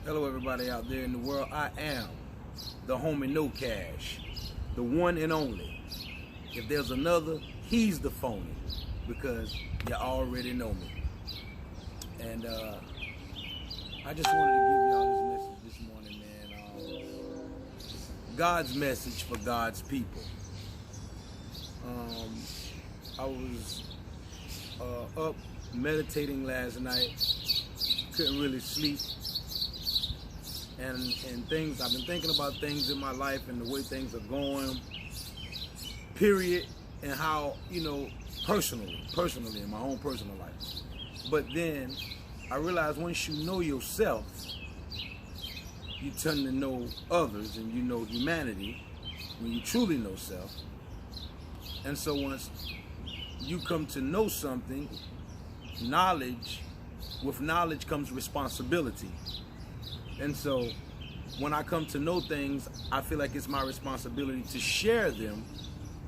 Hello everybody out there in the world. I am the homie No Cash, the one and only. If there's another, he's the phony, because you already know me. And I just wanted to give y'all this message this morning, man. God's message for God's people. I was up meditating last night, couldn't really sleep. And things, I've been thinking about things in my life and the way things are going, period, and how, personally, in my own personal life. But then I realized once you know yourself, you tend to know others and you know humanity when you truly know self. And so once you come to know something, with knowledge comes responsibility. And so when I come to know things, I feel like it's my responsibility to share them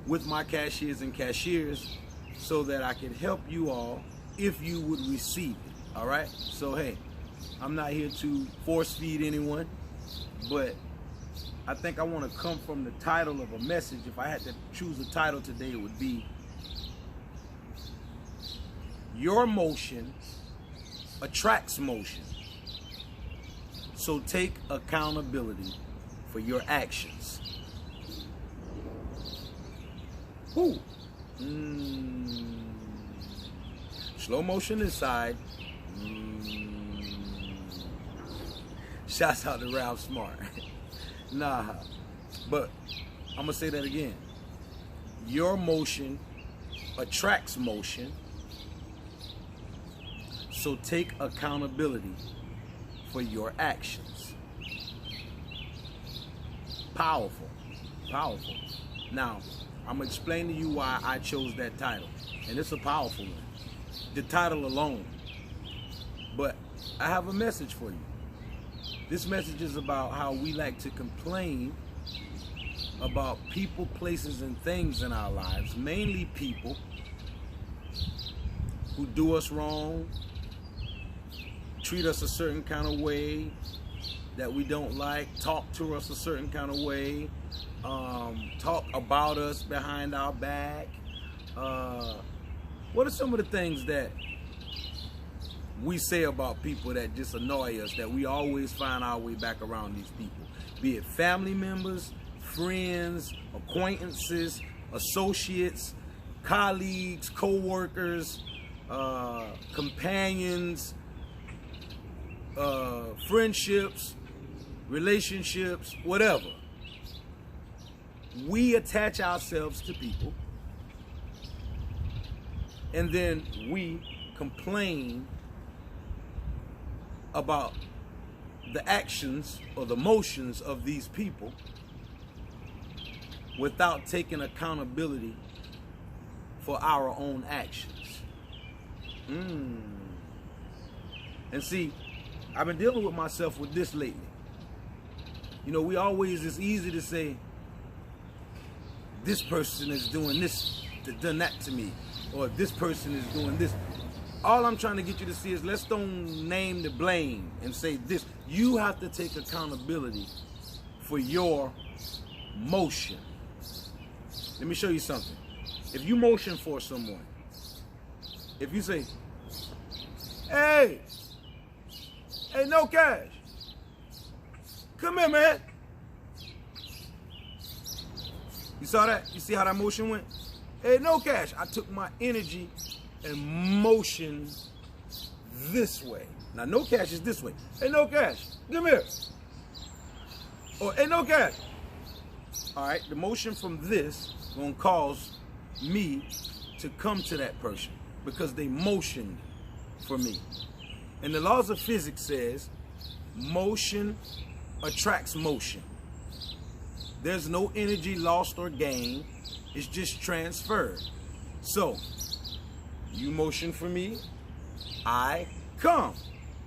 with my cashiers and cashiers so that I can help you all if you would receive it. All right? So, hey, I'm not here to force feed anyone, but I think I want to come from the title of a message. If I had to choose a title today, it would be Your Motion Attracts Motion. So take accountability for your actions. Whoo. Slow motion inside. Shouts out to Ralph Smart. Nah, but I'm gonna say that again. Your motion attracts motion. So take accountability for your actions. Powerful, powerful. Now, I'm gonna explain to you why I chose that title, and it's a powerful one. The title alone. But I have a message for you. This message is about how we like to complain about people, places, and things in our lives, mainly people who do us wrong, treat us a certain kind of way that we don't like, talk to us a certain kind of way, talk about us behind our back. What are some of the things that we say about people that just annoy us, that we always find our way back around these people? Be it family members, friends, acquaintances, associates, colleagues, co-workers, companions, friendships, relationships, whatever. We attach ourselves to people and then we complain about the actions or the motions of these people without taking accountability for our own actions. And see, I've been dealing with myself with this lately. It's easy to say, this person is doing this, done that to me, or this person is doing this. All I'm trying to get you to see is, let's don't name the blame and say this. You have to take accountability for your motion. Let me show you something. If you motion for someone, if you say, hey, No Cash, come here, man. You saw that? You see how that motion went? Hey, No Cash. I took my energy and motion this way. Now, No Cash is this way. Hey, No Cash, come here. Or, hey, No Cash. All right, the motion from this gonna cause me to come to that person because they motioned for me. And the laws of physics says motion attracts motion. There's no energy lost or gained. It's just transferred. So, you motion for me, I come.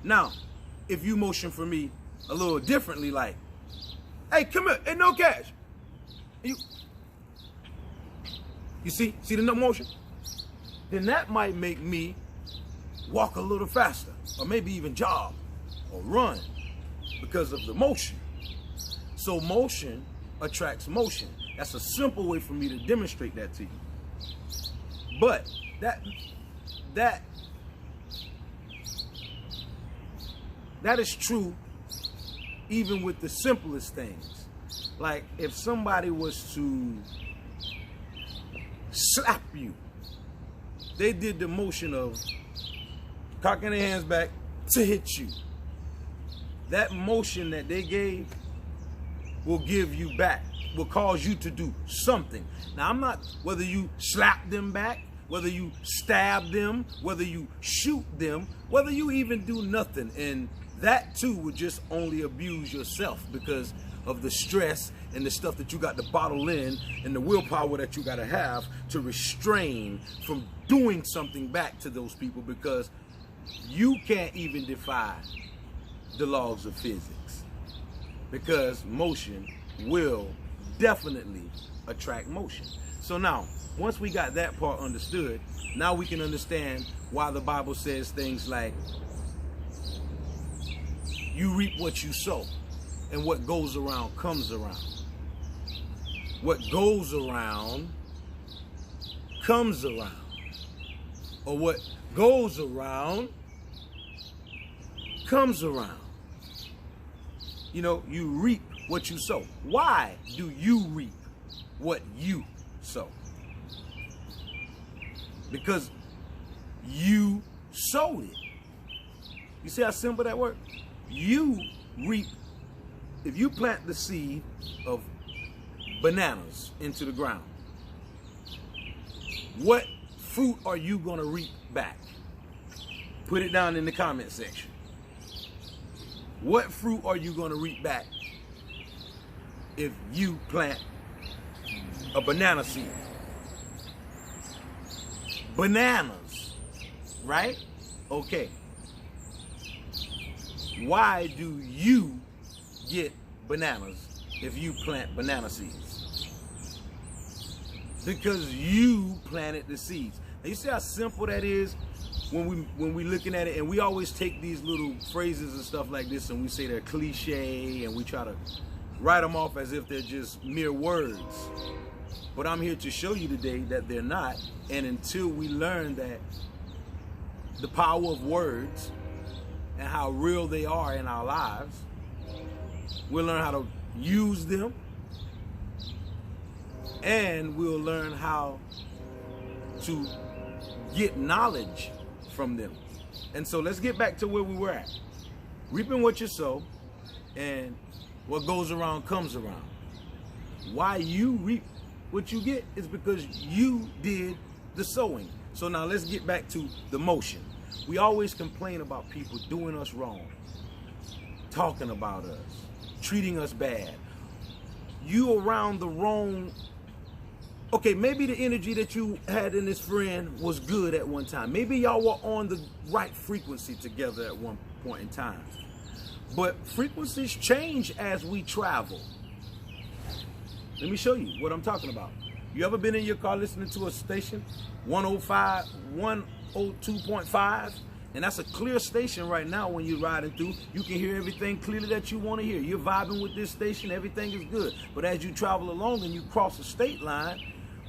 Now, if you motion for me a little differently, like, hey, come here, hey, No Cash. You see the no motion? Then that might make me walk a little faster, or maybe even jog or run. because of the motion. So motion attracts motion. That's a simple way for me to demonstrate that to you. But that is true even with the simplest things. Like if somebody was to slap you, they did the motion of cocking their hands back to hit you. That motion that they gave will give you back, will cause you to do something. Now, I'm not, whether you slap them back, whether you stab them, whether you shoot them, whether you even do nothing. And that too would just only abuse yourself because of the stress and the stuff that you got to bottle in and the willpower that you got to have to restrain from doing something back to those people, because you can't even defy the laws of physics, because motion will definitely attract motion. So now, once we got that part understood, now we can understand why the Bible says things like, you reap what you sow, and what goes around comes around. What goes around comes around. Or what goes around comes around. You know, you reap what you sow. Why do you reap what you sow? Because you sowed it. You see how simple that works? You reap. If you plant the seed of bananas into the ground, what fruit are you going to reap back? Put it down in the comment section. What fruit are you going to reap back if you plant a banana seed? Bananas, right? Okay. Why do you get bananas if you plant banana seeds? Because you planted the seeds. Now you see how simple that is when we looking at it, and we always take these little phrases and stuff like this and we say they're cliche and we try to write them off as if they're just mere words. But I'm here to show you today that they're not. And until we learn that the power of words and how real they are in our lives, we'll learn how to use them, and we'll learn how to get knowledge from them. And so let's get back to where we were at. Reaping what you sow, and what goes around comes around. Why you reap what you get is because you did the sowing. So now let's get back to the motion. We always complain about people doing us wrong, talking about us, treating us bad. You around the wrong. Okay, maybe the energy that you had in this friend was good at one time. Maybe y'all were on the right frequency together at one point in time. But frequencies change as we travel. Let me show you what I'm talking about. You ever been in your car listening to a station, 105, 102.5? And that's a clear station right now when you're riding through. You can hear everything clearly that you want to hear. You're vibing with this station, everything is good. But as you travel along and you cross a state line,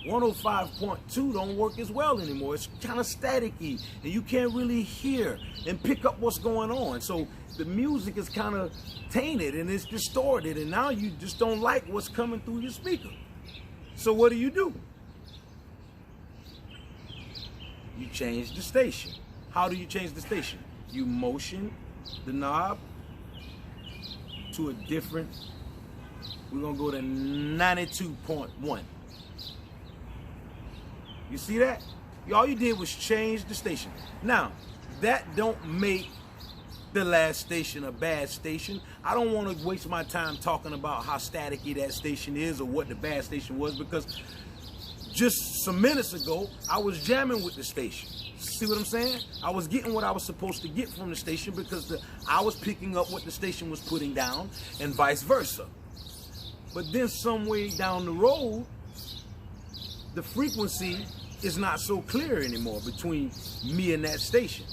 105.2 don't work as well anymore. It's kind of staticky, and you can't really hear and pick up what's going on. So the music is kind of tainted and it's distorted, and now you just don't like what's coming through your speaker. So what do? You change the station. How do you change the station? You motion the knob to a different, we're gonna go to 92.1. You see that? All you did was change the station. Now, that don't make the last station a bad station. I don't want to waste my time talking about how staticky that station is or what the bad station was, because just some minutes ago, I was jamming with the station. See what I'm saying? I was getting what I was supposed to get from the station because I was picking up what the station was putting down, and vice versa. But then some way down the road, the frequency is not so clear anymore between me and that station.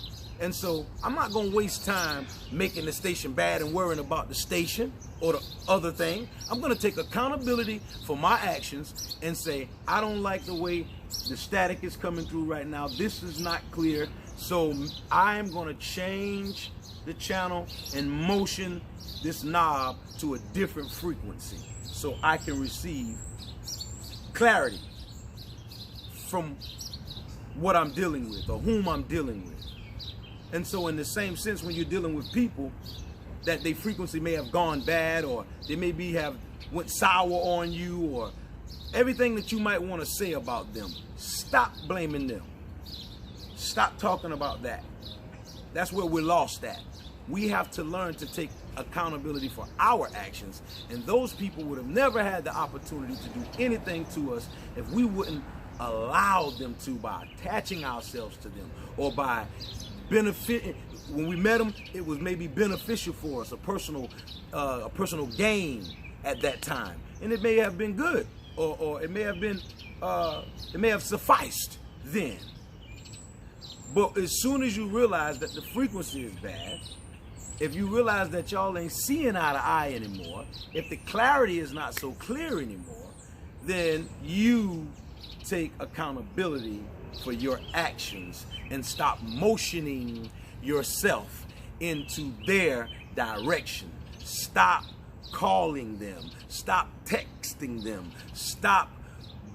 And so I'm not going to waste time making the station bad and worrying about the station or the other thing. I'm going to take accountability for my actions and say, I don't like the way the static is coming through right now. This is not clear. So I'm going to change the channel and motion this knob to a different frequency so I can receive clarity from what I'm dealing with or whom I'm dealing with. And so in the same sense, when you're dealing with people that their frequency may have gone bad, or they maybe have went sour on you, or everything that you might want to say about them, stop blaming them. Stop talking about that. That's where we're lost at. We have to learn to take accountability for our actions. And those people would have never had the opportunity to do anything to us if we wouldn't allow them to, by attaching ourselves to them, or by benefiting. When we met them, it was maybe beneficial for us, a personal gain at that time. And it may have been good, or it may have been, it may have sufficed then. But as soon as you realize that the frequency is bad, if you realize that y'all ain't seeing eye to eye anymore, if the clarity is not so clear anymore, then you take accountability for your actions and stop motioning yourself into their direction. Stop calling them. Stop texting them. Stop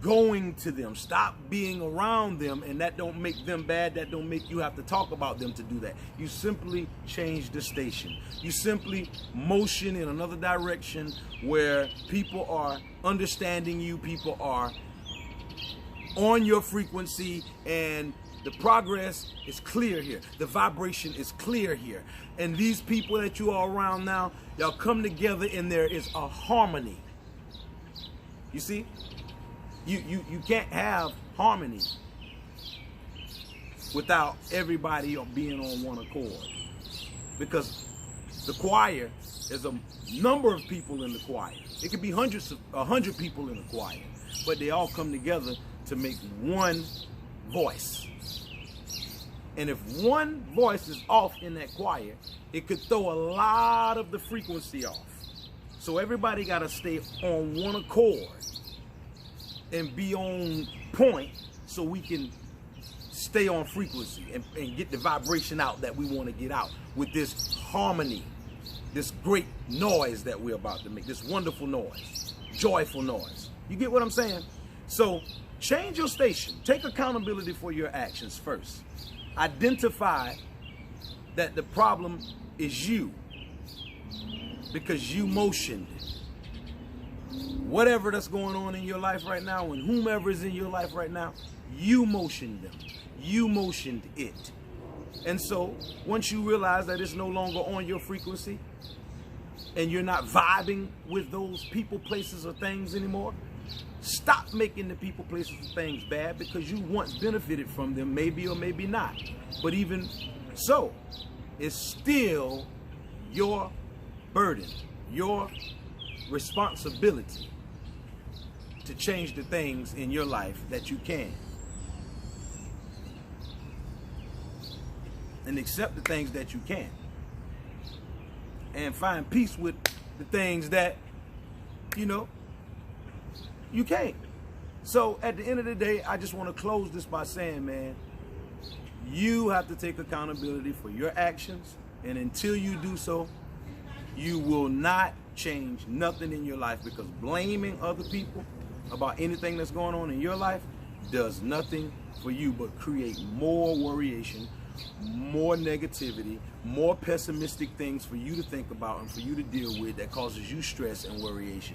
going to them. Stop being around them. And that don't make them bad. That don't make you have to talk about them to do that. You simply change the station. You simply motion in another direction where people are understanding you. People are on your frequency, and the progress is clear here. The vibration is clear here. And these people that you are around now, y'all come together and there is a harmony. You see? You can't have harmony without everybody being on one accord. Because the choir, there's a number of people in the choir. It could be 100 people in the choir, but they all come together to make one voice. And if one voice is off in that choir, it could throw a lot of the frequency off. So everybody got to stay on one accord and be on point so we can stay on frequency and get the vibration out that we want to get out with this harmony, this great noise that we're about to make, this wonderful noise, joyful noise. You get what I'm saying? So change your station. Take accountability for your actions first. Identify that the problem is you, because you motioned it. Whatever that's going on in your life right now, and whomever is in your life right now, you motioned them. You motioned it. And so once you realize that it's no longer on your frequency and you're not vibing with those people, places, or things anymore, stop making the people, places, and things bad, because you once benefited from them, maybe or maybe not. But even so, it's still your burden, your responsibility to change the things in your life that you can. And accept the things that you can. And find peace with the things that, you can't. So at the end of the day, I just want to close this by saying, man, you have to take accountability for your actions. And until you do so, you will not change nothing in your life, because blaming other people about anything that's going on in your life does nothing for you but create more worryation, more negativity, more pessimistic things for you to think about and for you to deal with that causes you stress and worryation.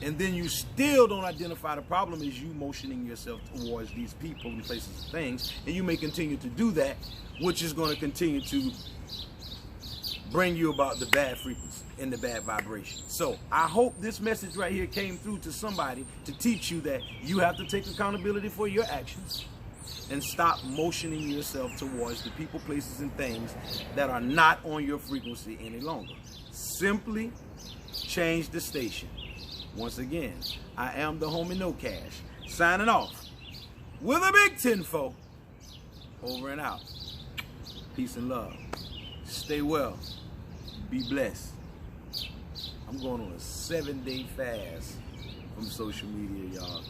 And then you still don't identify the problem is you motioning yourself towards these people and places and things, and you may continue to do that, which is going to continue to bring you about the bad frequency and the bad vibration. So I hope this message right here came through to somebody to teach you that you have to take accountability for your actions and stop motioning yourself towards the people, places, and things that are not on your frequency any longer. Simply change the station. Once again, I am the homie No Cash, signing off with a big 10-4. Over and out. Peace and love. Stay well. Be blessed. I'm going on a 7-day fast from social media, y'all,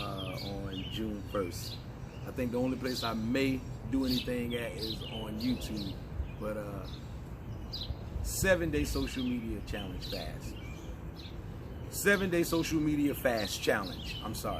on June 1st. I think the only place I may do anything at is on YouTube, but 7-day social media challenge fast. 7-day social media fast challenge. I'm sorry.